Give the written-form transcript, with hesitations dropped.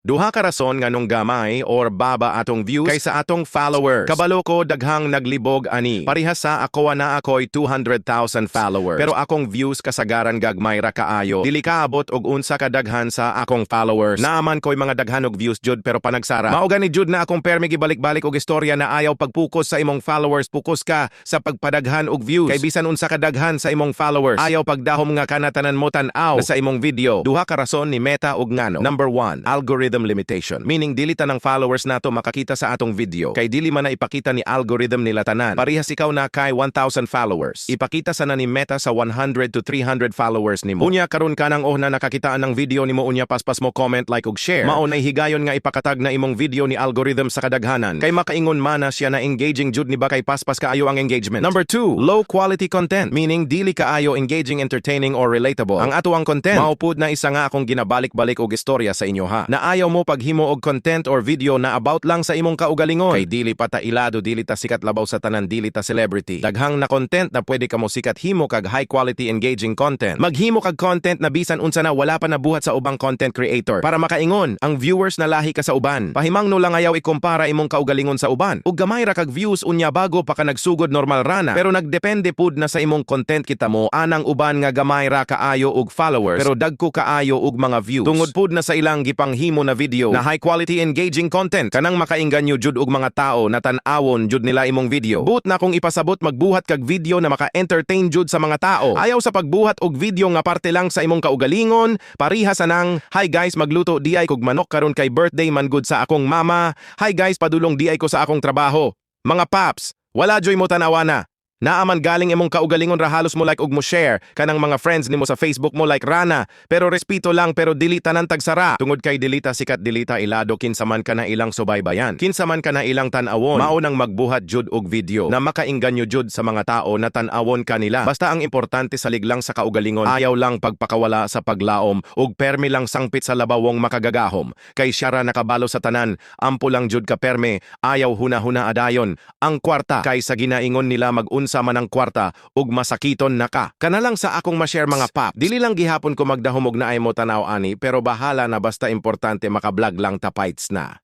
Duha ka rason nganong gamay or baba atong views kaysa atong followers. Kabalo ko daghang naglibog ani. Parihas sa ako na ako'y 200,000 followers. Pero akong views kasagaran gagmay ra kaayo. Dili kaabot og unsa ka daghan sa akong followers. Naaman ko'y mga daghan og views jud pero panagsara. Mao gani jud na akong permi gibalik-balik og istorya na ayaw pagpukus sa imong followers, pukus ka sa pagpadaghan og views. Kay bisan unsa ka daghan sa imong followers, ayaw pagdahom nga kanatanan mo tan-aw sa imong video. Duha ka rason ni Meta ug ngano. Number 1, algorithm limitation. Meaning dili tanang followers nato makakita sa atong video. Kay dili man na ipakita ni algorithm nila tanan. Parihas ikaw na kay 1,000 followers. Ipakita sana ni Meta sa 100 to 300 followers nimo. Unya karon ka nang na nakakitaan ng video nimo unya paspas mo comment, like ug share. Mao nay higayon nga ipakatag na imong video ni algorithm sa kadaghanan. Kay makaingon mana siya na engaging jud ni ba kay paspas kaayo ang engagement. Number 2, low quality content. Meaning dili kaayo engaging, entertaining or relatable ang ato ang content. Mao pud na isa nga akong ginabalik-balik og istorya sa inyo ha. Na ayaw mo paghimo og content or video na about lang sa imong kaugalingon. Kay dili pa ta ilado, dili ta sikat labaw sa tanan, dili ta celebrity. Daghang na content na pwede ka mo sikat himo kag high quality engaging content. Maghimo kag content na bisan unsa na wala pa nabuhat sa ubang content creator para makaingon ang viewers na lahi ka sa uban. Pahimangno lang ayaw ikumpara imong kaugalingon sa uban. Ug gamay ra kag views unya bago pa ka nagsugod normal rana. Pero nagdepende pud na sa imong content kita mo anang uban nga gamay ra kaayo og followers pero dagko kaayo og mga views. Tungod pud na sa ilang gipanghimo na video na high quality engaging content kanang makaingganyo jud og mga tao na tan-awon jud nila imong video. But na kung ipasabot magbuhat kag video na maka-entertain jud sa mga tao. Ayaw sa pagbuhat og video nga parte lang sa imong kaugalingon, parihas anang hi guys magluto di ay kog manok karon kay birthday man gud sa akong mama. Hi guys padulong di ay ko sa akong trabaho. Mga paps, wala joy mo tanawa na. Naaman galing imong kaugalingon ra halos mo like ug mo share kanang mga friends nimo sa Facebook mo like rana pero respeto lang pero dili tanan tagsara tungod kay dilita sikat dilita ilado kinsa man kana ilang subaybayan kinsa man kana ilang tan-awon mao nang magbuhat jud og video na makaingganyo jud sa mga tao na tan-awon kanila. Basta ang importante sa liglang sa kaugalingon ayaw lang pagpakawala sa paglaom ug permi lang sangpit sa labawong makagagahom kay siya ra nakabalo sa tanan ampo lang jud ka perme ayaw huna-huna adayon ang kwarta kay sa ginaingon nila sa manang kwarta ug masakiton na ka. Kana lang sa akong ma-share mga pap. Dili lang gihapon ko magdahom og naay mo tanaw ani pero bahala na basta importante maka-vlog lang tapites na.